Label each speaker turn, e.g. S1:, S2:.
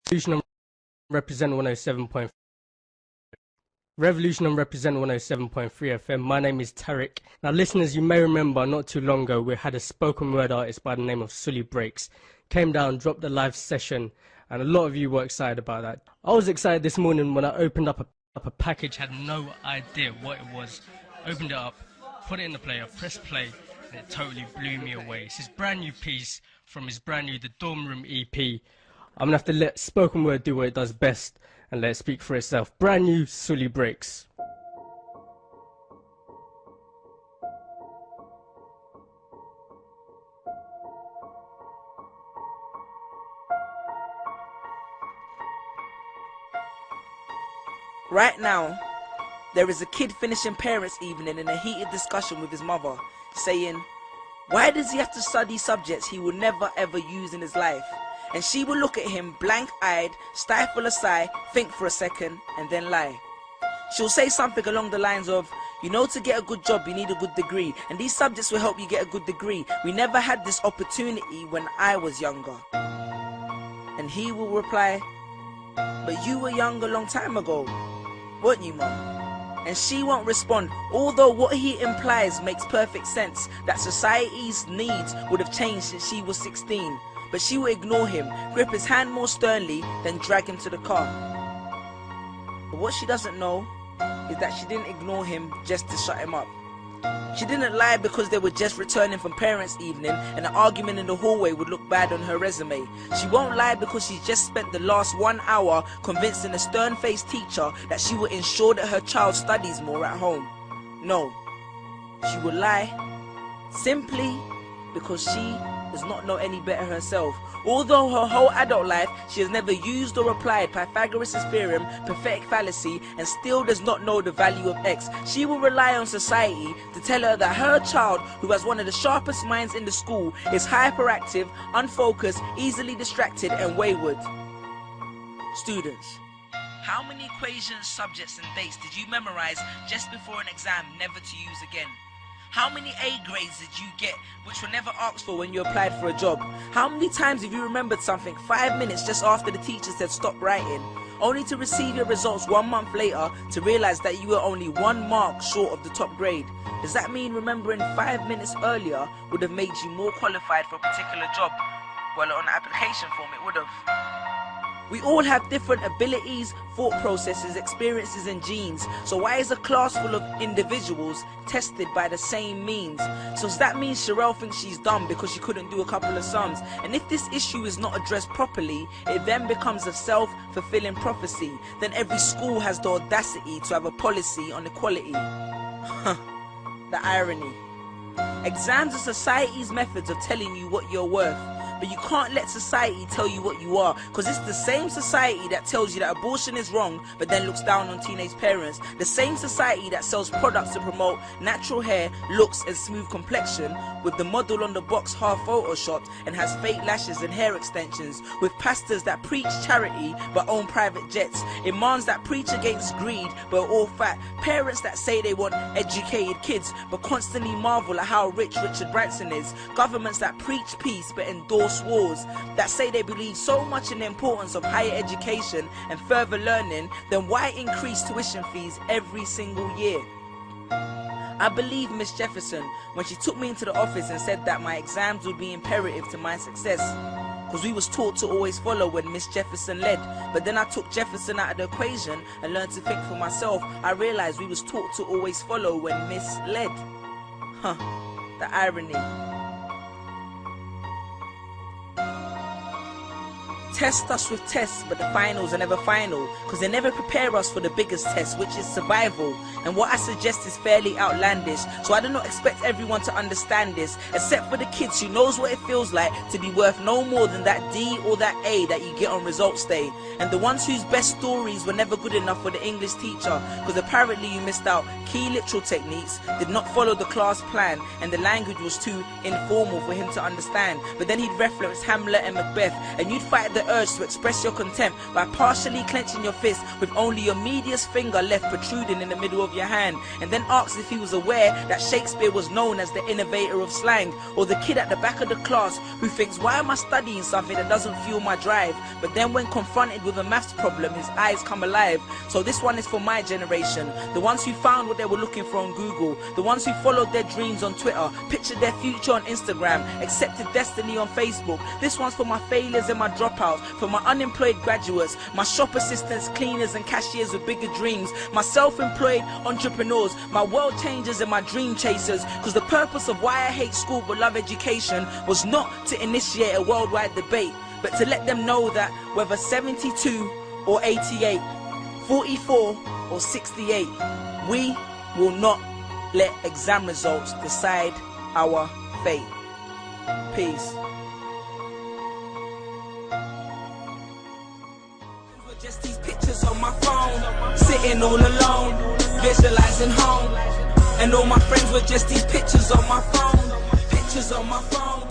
S1: Revolution represent 107.3. Revolution and represent 107.3 FM. My name is Tariq. Now, listeners, you may remember not too long ago we had a spoken word artist by the name of Sully Breaks. Came down, dropped a live session, and a lot of you were excited about that. I was excited this morning when I opened up a package, had no idea what it was. Opened it up, put it in the player, pressed play, and it totally blew me away. It's his brand new piece from his brand new The Dorm Room EP. I'm going to have to let spoken word do what it does best and let it speak for itself. Brand new Sully Breaks.
S2: Right now, there is a kid finishing parents' evening in a heated discussion with his mother, saying, why does he have to study subjects he will never ever use in his life? And she will look at him blank-eyed, stifle a sigh, think for a second, and then lie. She'll say something along the lines of, you know, to get a good job you need a good degree, and these subjects will help you get a good degree. We never had this opportunity when I was younger. And he will reply, but you were young a long time ago, weren't you, Mum? And she won't respond, although what he implies makes perfect sense, that society's needs would have changed since she was 16. But she will ignore him, grip his hand more sternly, then drag him to the car. But what she doesn't know is that she didn't ignore him just to shut him up. She didn't lie because they were just returning from parents' evening and an argument in the hallway would look bad on her resume. She won't lie because she's just spent the last 1 hour convincing a stern-faced teacher that she will ensure that her child studies more at home. No, she will lie simply because she does not know any better herself. Although her whole adult life she has never used or applied Pythagoras' theorem, pathetic fallacy, and still does not know the value of x, she will rely on society to tell her that her child, who has one of the sharpest minds in the school, is hyperactive, unfocused, easily distracted, and wayward. Students, how many equations, subjects, and dates did you memorize just before an exam never to use again? How many A grades did you get which were never asked for when you applied for a job? How many times have you remembered something 5 minutes just after the teacher said stop writing, only to receive your results 1 month later to realize that you were only 1 mark short of the top grade? Does that mean remembering 5 minutes earlier would have made you more qualified for a particular job? Well, on the application form it would have. We all have different abilities, thought processes, experiences and genes. So why is a class full of individuals tested by the same means? So does that mean Sherelle thinks she's dumb because she couldn't do a couple of sums? And if this issue is not addressed properly, it then becomes a self-fulfilling prophecy. Then every school has the audacity to have a policy on equality. The irony. Exams are society's methods of telling you what you're worth. But you can't let society tell you what you are, because it's the same society that tells you that abortion is wrong but then looks down on teenage parents. The same society that sells products to promote natural hair, looks and smooth complexion, with the model on the box half photoshopped and has fake lashes and hair extensions, with pastors that preach charity but own private jets, imams that preach against greed but are all fat, parents that say they want educated kids but constantly marvel at how rich Richard Branson is, governments that preach peace but endorse wars, that say they believe so much in the importance of higher education and further learning, then why increase tuition fees every single year? I believe Miss Jefferson when she took me into the office and said that my exams would be imperative to my success, because we was taught to always follow when Miss Jefferson led. But then I took Jefferson out of the equation and learned to think for myself. I realized we was taught to always follow when Miss led. The irony. Test us with tests, but the finals are never final, because they never prepare us for the biggest test, which is survival. And what I suggest is fairly outlandish, so I do not expect everyone to understand this, except for the kids who knows what it feels like to be worth no more than that D or that A that you get on results day, and the ones whose best stories were never good enough for the English teacher, because apparently you missed out key literal techniques, did not follow the class plan, and the language was too informal for him to understand. But then he'd reference Hamlet and Macbeth, and you'd fight the urge to express your contempt by partially clenching your fist with only your medius finger left protruding in the middle of your hand, and then asks if he was aware that Shakespeare was known as the innovator of slang, or the kid at the back of the class who thinks, why am I studying something that doesn't fuel my drive? But then when confronted with a maths problem, his eyes come alive. So this one is for my generation, the ones who found what they were looking for on Google, the ones who followed their dreams on Twitter, pictured their future on Instagram, accepted destiny on Facebook. This one's for my failures and my dropouts, for my unemployed graduates, my shop assistants, cleaners and cashiers with bigger dreams, my self-employed entrepreneurs, my world changers and my dream chasers, because the purpose of why I hate school but love education was not to initiate a worldwide debate, but to let them know that whether 72 or 88, 44 or 68, we will not let exam results decide our fate. Peace. Just these pictures on my phone, sitting all alone, visualizing home. And all my friends were just these pictures on my phone, pictures on my phone.